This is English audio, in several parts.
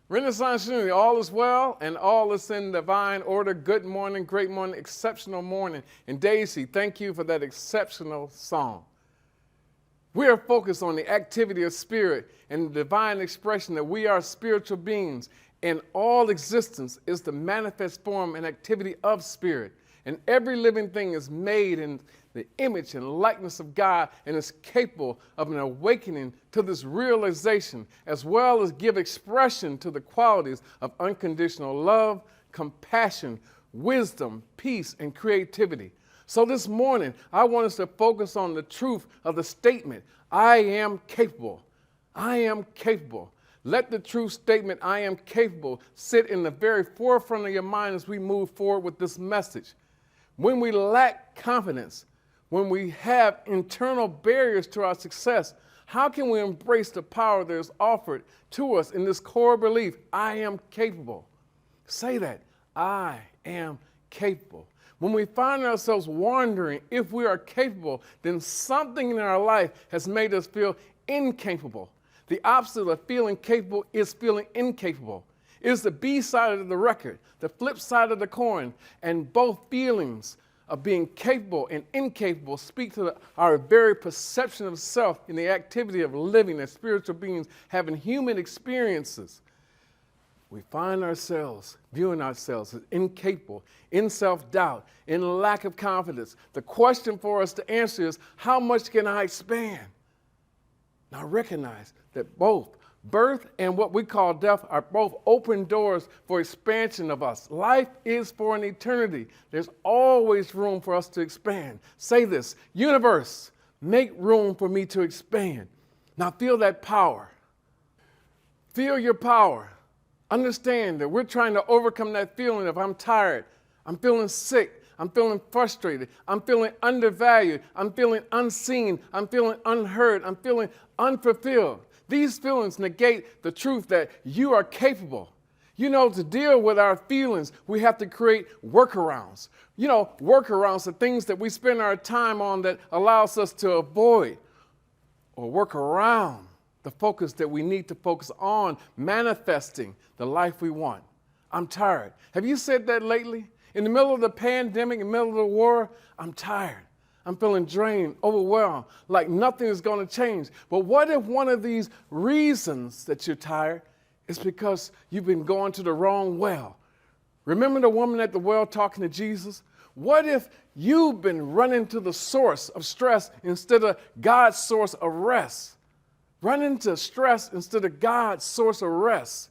Renaissance Unity, all is well and all is in divine order. Good morning, great morning, exceptional morning. And Daisy, thank you for that exceptional song. We are focused on the activity of spirit and the divine expression that we are spiritual beings, and all existence is the manifest form and activity of spirit. And every living thing is made in the image and likeness of God and is capable of an awakening to this realization, as well as give expression to the qualities of unconditional love, compassion, wisdom, peace, and creativity. So this morning, I want us to focus on the truth of the statement, I am capable. I am capable. Let the true statement, I am capable, sit in the very forefront of your mind as we move forward with this message. When we lack confidence, when we have internal barriers to our success, how can we embrace the power that is offered to us in this core belief, I am capable? Say that, I am capable. When we find ourselves wondering if we are capable, then something in our life has made us feel incapable. The opposite of feeling capable is feeling incapable. It is the B side of the record, the flip side of the coin, and both feelings of being capable and incapable speak to our very perception of self in the activity of living as spiritual beings having human experiences. We find ourselves viewing ourselves as incapable, in self-doubt, in lack of confidence. The question for us to answer is, how much can I expand? Now recognize that both birth and what we call death are both open doors for expansion of us. Life is for an eternity. There's always room for us to expand. Say this, universe, make room for me to expand. Now feel that power. Feel your power. Understand that we're trying to overcome that feeling of I'm tired, I'm feeling sick, I'm feeling frustrated, I'm feeling undervalued, I'm feeling unseen, I'm feeling unheard, I'm feeling unfulfilled. These feelings negate the truth that you are capable. You know, to deal with our feelings, we have to create workarounds. You know, workarounds are things that we spend our time on that allows us to avoid or work around the focus that we need to focus on manifesting the life we want. I'm tired. Have you said that lately? In the middle of the pandemic, in the middle of the war, I'm tired. I'm feeling drained, overwhelmed, like nothing is going to change. But what if one of these reasons that you're tired is because you've been going to the wrong well? Remember the woman at the well talking to Jesus? What if you've been running to the source of stress instead of God's source of rest? Running to stress instead of God's source of rest.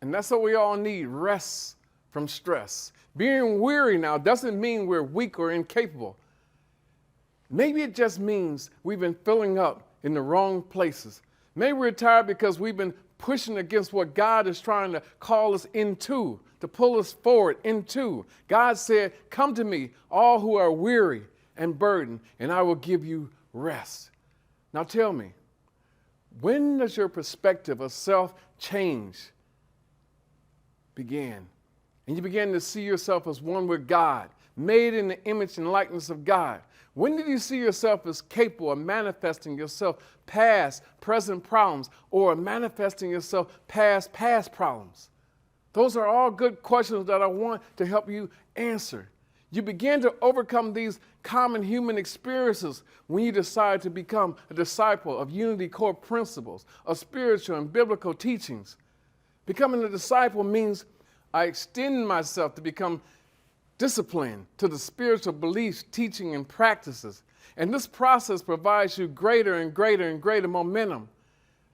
And that's what we all need, rest from stress. Being weary now doesn't mean we're weak or incapable. Maybe it just means we've been filling up in the wrong places. Maybe we're tired because we've been pushing against what God is trying to call us into, to pull us forward into. God said, come to me, all who are weary and burdened, and I will give you rest. Now tell me, when does your perspective of self change begin? And you begin to see yourself as one with God, made in the image and likeness of God. When did you see yourself as capable of manifesting yourself past, present problems, or manifesting yourself past problems? Those are all good questions that I want to help you answer. You begin to overcome these common human experiences when you decide to become a disciple of unity core principles, of spiritual and biblical teachings. Becoming a disciple means I extend myself to become discipline to the spiritual beliefs, teaching, and practices. And this process provides you greater and greater and greater momentum.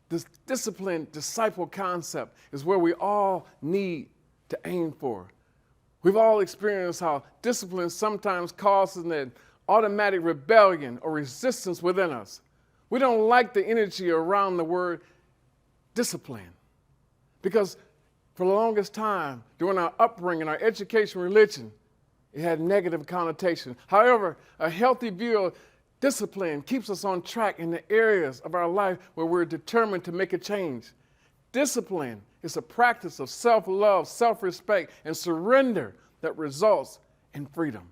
This discipline, disciple concept is where we all need to aim for. We've all experienced how discipline sometimes causes an automatic rebellion or resistance within us. We don't like the energy around the word discipline because for the longest time during our upbringing, our education, religion, it had negative connotation. However, a healthy view of discipline keeps us on track in the areas of our life where we're determined to make a change. Discipline is a practice of self-love, self-respect, and surrender that results in freedom.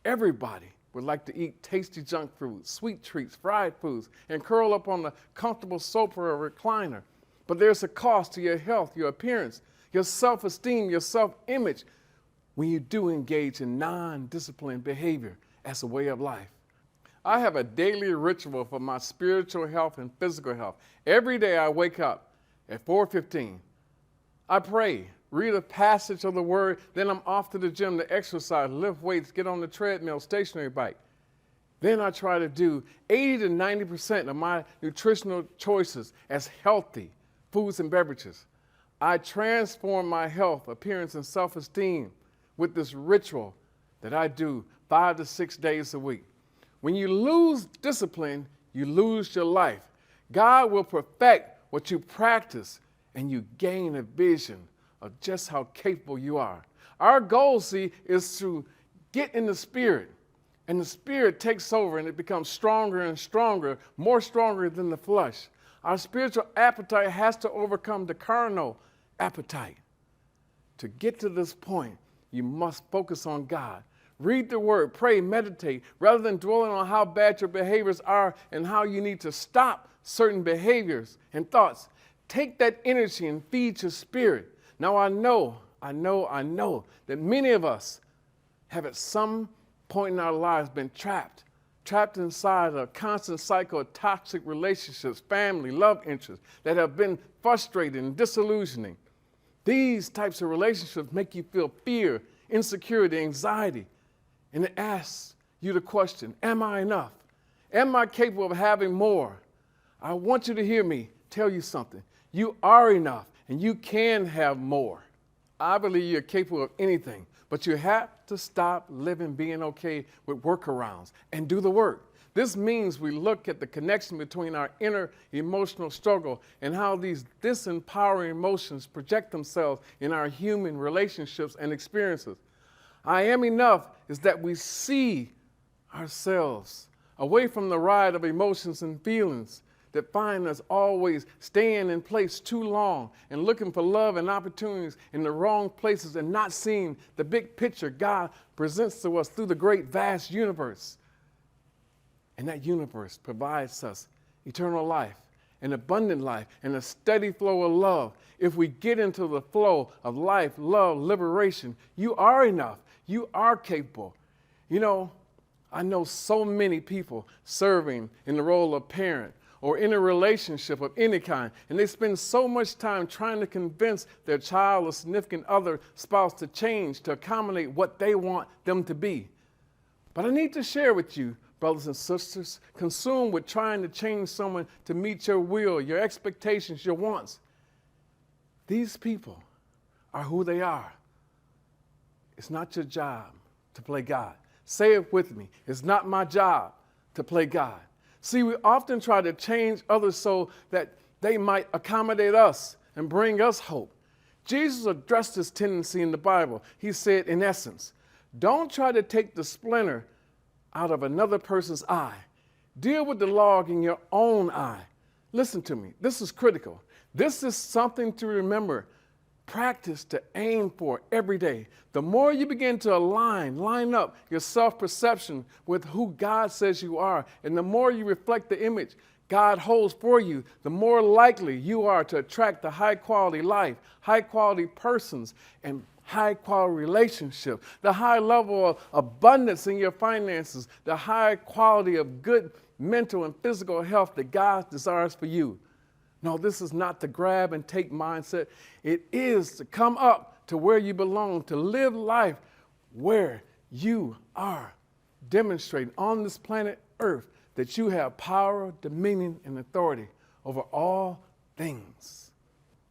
Everybody would like to eat tasty junk food, sweet treats, fried foods, and curl up on the comfortable sofa or recliner. But there's a cost to your health, your appearance, your self-esteem, your self-image when you do engage in non-disciplined behavior as a way of life. I have a daily ritual for my spiritual health and physical health. Every day I wake up at 4:15. I pray, read a passage of the word, then I'm off to the gym to exercise, lift weights, get on the treadmill, stationary bike. Then I try to do 80 to 90% of my nutritional choices as healthy foods and beverages. I transform my health, appearance, and self-esteem with this ritual that I do 5 to 6 days a week. When you lose discipline, you lose your life. God will perfect what you practice, and you gain a vision of just how capable you are. Our goal, see, is to get in the Spirit, and the Spirit takes over, and it becomes stronger and stronger, more stronger than the flesh. Our spiritual appetite has to overcome the carnal appetite. To get to this point, you must focus on God. Read the word, pray, meditate, rather than dwelling on how bad your behaviors are and how you need to stop certain behaviors and thoughts. Take that energy and feed your spirit. Now I know that many of us have at some point in our lives been trapped inside a constant cycle of toxic relationships, family, love interests that have been frustrating and disillusioning. These types of relationships make you feel fear, insecurity, anxiety, and it asks you the question, am I enough? Am I capable of having more? I want you to hear me tell you something. You are enough, and you can have more. I believe you're capable of anything, but you have to stop living being okay with workarounds and do the work. This means we look at the connection between our inner emotional struggle and how these disempowering emotions project themselves in our human relationships and experiences. I am enough is that we see ourselves away from the ride of emotions and feelings that find us always staying in place too long and looking for love and opportunities in the wrong places and not seeing the big picture God presents to us through the great vast universe. And that universe provides us eternal life, an abundant life, and a steady flow of love. If we get into the flow of life, love, liberation, you are enough. You are capable. You know, I know so many people serving in the role of parent or in a relationship of any kind, and they spend so much time trying to convince their child or significant other spouse to change, to accommodate what they want them to be. But I need to share with you, brothers and sisters, consumed with trying to change someone to meet your will, your expectations, your wants. These people are who they are. It's not your job to play God. Say it with me. It's not my job to play God. See, we often try to change others so that they might accommodate us and bring us hope. Jesus addressed this tendency in the Bible. He said, in essence, don't try to take the splinter out of another person's eye. Deal with the log in your own eye. Listen to me. This is critical. This is something to remember. Practice to aim for every day. The more you begin to line up your self-perception with who God says you are, and the more you reflect the image God holds for you, the more likely you are to attract the high-quality life, high-quality persons, and high-quality relationships, the high level of abundance in your finances, the high quality of good mental and physical health that God desires for you. No, this is not the grab and take mindset. It is to come up to where you belong, to live life where you are demonstrating on this planet Earth that you have power, dominion, and authority over all things.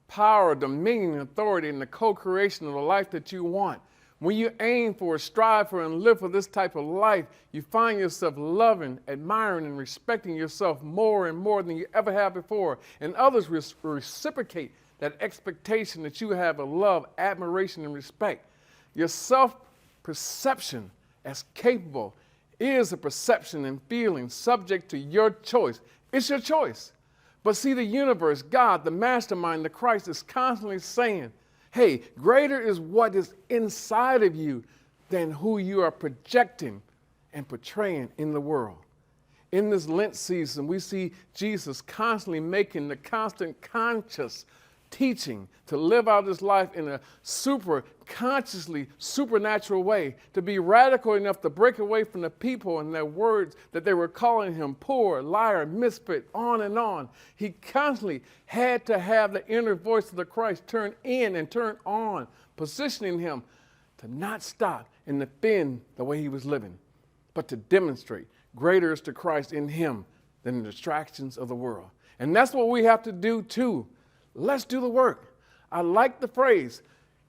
Power, dominion, and authority in the co-creation of the life that you want. When you aim for, strive for, and live for this type of life, you find yourself loving, admiring, and respecting yourself more and more than you ever have before. And others reciprocate that expectation that you have of love, admiration, and respect. Your self-perception as capable is a perception and feeling subject to your choice. It's your choice. But see, the universe, God, the mastermind, the Christ is constantly saying, hey, greater is what is inside of you than who you are projecting and portraying in the world. In this Lent season, we see Jesus constantly making the constant conscious teaching to live out his life in a consciously supernatural way, to be radical enough to break away from the people and their words that they were calling him poor, liar, misfit, on and on. He constantly had to have the inner voice of the Christ turn in and turn on, positioning him to not stop and defend the way he was living, but to demonstrate greater is the Christ in him than the distractions of the world. And that's what we have to do too. Let's do the work. I like the phrase,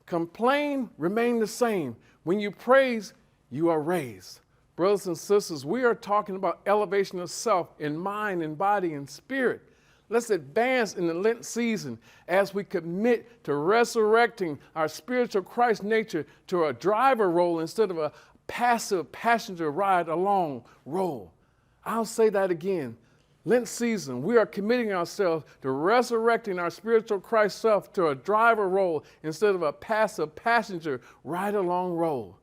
complain, remain the same. When you praise, you are raised. Brothers and sisters, we are talking about elevation of self in mind and body and spirit. Let's advance in the Lent season as we commit to resurrecting our spiritual Christ nature to a driver role instead of a passive passenger ride along role. I'll say that again. Lent season, we are committing ourselves to resurrecting our spiritual Christ self to a driver role instead of a passive passenger ride-along role.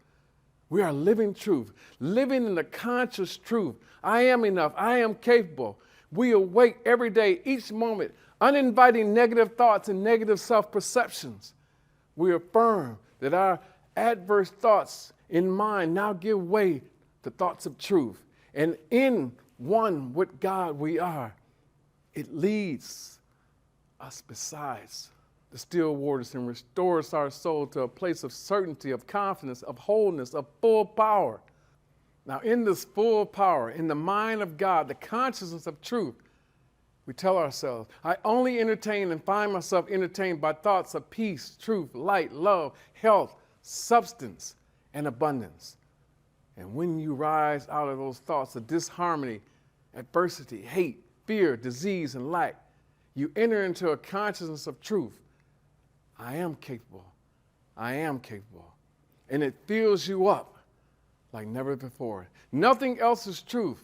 We are living truth, living in the conscious truth. I am enough. I am capable. We awake every day, each moment, uninviting negative thoughts and negative self-perceptions. We affirm that our adverse thoughts in mind now give way to thoughts of truth. And in one with God we are, it leads us besides the still waters and restores our soul to a place of certainty, of confidence, of wholeness, of full power. Now in this full power, in the mind of God, the consciousness of truth, we tell ourselves, I only entertain and find myself entertained by thoughts of peace, truth, light, love, health, substance, and abundance. And when you rise out of those thoughts of disharmony, adversity, hate, fear, disease, and lack, you enter into a consciousness of truth. I am capable. I am capable. And it fills you up like never before. Nothing else is truth.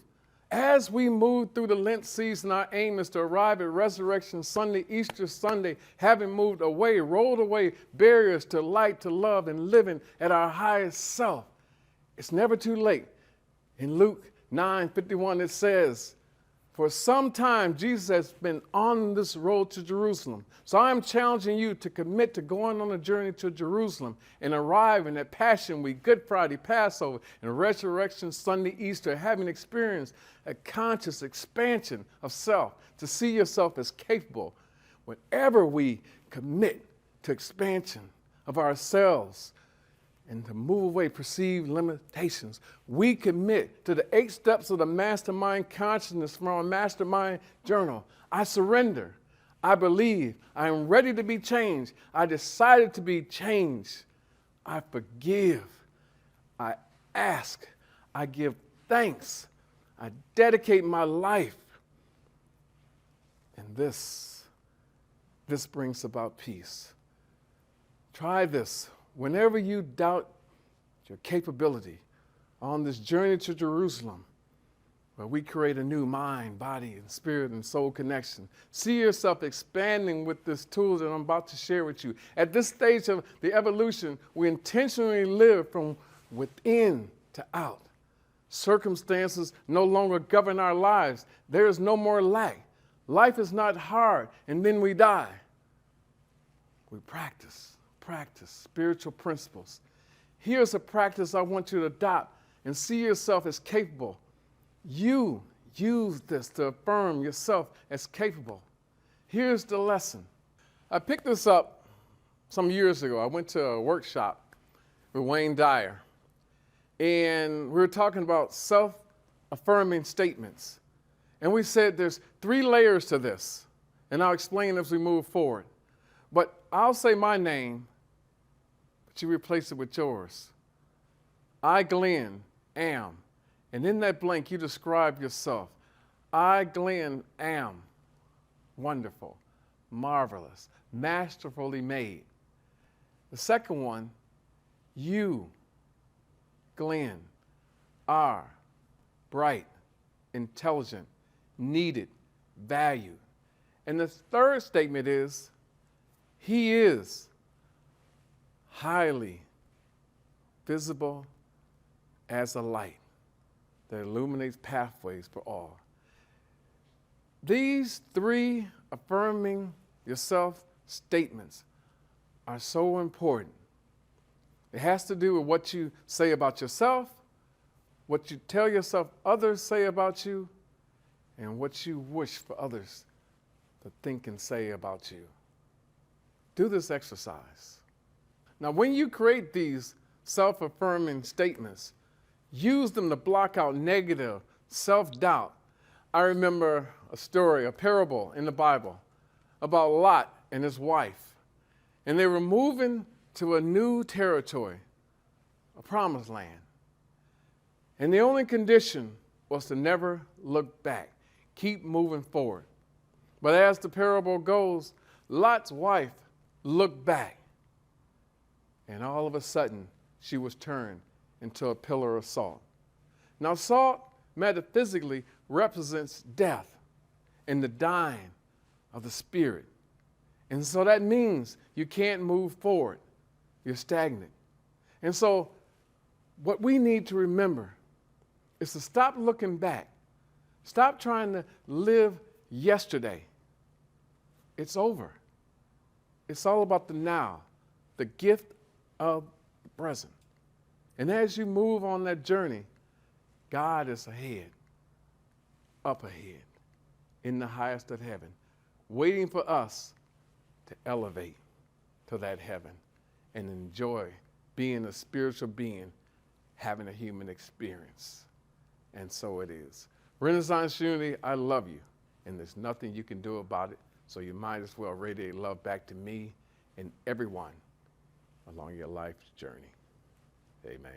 As we move through the Lent season, our aim is to arrive at Resurrection Sunday, Easter Sunday, having moved away, rolled away barriers to light, to love, and living at our highest self. It's never too late. In Luke 9:51, it says, for some time, Jesus has been on this road to Jerusalem. So I'm challenging you to commit to going on a journey to Jerusalem and arriving at Passion Week, Good Friday, Passover, and Resurrection Sunday, Easter, having experienced a conscious expansion of self, to see yourself as capable. Whenever we commit to expansion of ourselves and to move away perceived limitations, we commit to the 8 steps of the mastermind consciousness from our mastermind journal. I surrender. I believe. I am ready to be changed. I decided to be changed. I forgive. I ask. I give thanks. I dedicate my life. And this brings about peace. Try this. Whenever you doubt your capability on this journey to Jerusalem, where we create a new mind, body, and spirit and soul connection, see yourself expanding with this tool that I'm about to share with you. At this stage of the evolution, we intentionally live from within to out. Circumstances no longer govern our lives. There is no more lack. Life is not hard, and then we die. We practice spiritual principles. Here's a practice I want you to adopt and see yourself as capable. You use this to affirm yourself as capable. Here's the lesson. I picked this up some years ago. I went to a workshop with Wayne Dyer, and we were talking about self-affirming statements. And we said there's 3 layers to this, and I'll explain as we move forward. But I'll say my name, but you replace it with yours. I, Glenn, am. And in that blank, you describe yourself. I, Glenn, am wonderful, marvelous, masterfully made. The second one, you, Glenn, are bright, intelligent, needed, valued. And the third statement is, he is highly visible as a light that illuminates pathways for all. These 3 affirming yourself statements are so important. It has to do with what you say about yourself, what you tell yourself others say about you, and what you wish for others to think and say about you. Do this exercise. Now, when you create these self-affirming statements, use them to block out negative self-doubt. I remember a story, a parable in the Bible about Lot and his wife. And they were moving to a new territory, a promised land. And the only condition was to never look back, keep moving forward. But as the parable goes, Lot's wife looked back, and all of a sudden, she was turned into a pillar of salt. Now, salt metaphysically represents death and the dying of the spirit. And so that means you can't move forward. You're stagnant. And so what we need to remember is to stop looking back. Stop trying to live yesterday. It's over. It's all about the now, the gift of the present. And as you move on that journey, God is ahead, up ahead, in the highest of heaven, waiting for us to elevate to that heaven and enjoy being a spiritual being, having a human experience. And so it is. Renaissance Unity, I love you, and there's nothing you can do about it, so you might as well radiate love back to me and everyone along your life's journey. Amen.